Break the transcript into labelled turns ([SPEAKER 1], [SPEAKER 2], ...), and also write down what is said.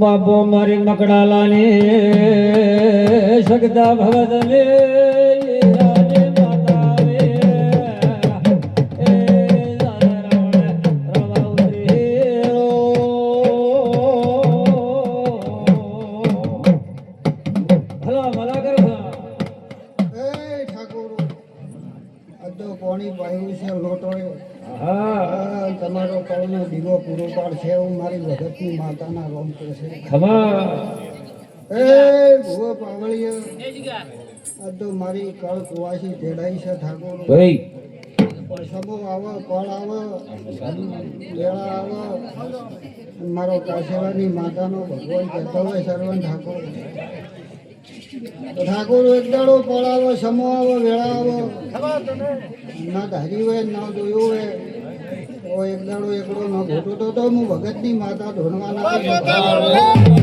[SPEAKER 1] બાપો મારી મકડાલાની સગદા ભગત
[SPEAKER 2] તમારો કળનો દીવો પૂરો પાડશે એવું મારી ભગતની માતાના રોમ કરશે. ભૂવો પાવળીએ આ તો મારી કળ કુવાસી તેડાઈ છે ઠાકોર. સમો આવો, કળ આવો, વેળા આવો, મારો કાશેલાની માતાનો ભગવાન કહેતો હોય સર્વન ઠાકોર. ઠાકોર એક દાડો કળ આવો, સમો આવો, વેળા આવો, ના ધારી હોય ના જોયું હોય તો એક દાડો એકડો ન ઘોટો તો હું ભગતની માતા ધોણવાના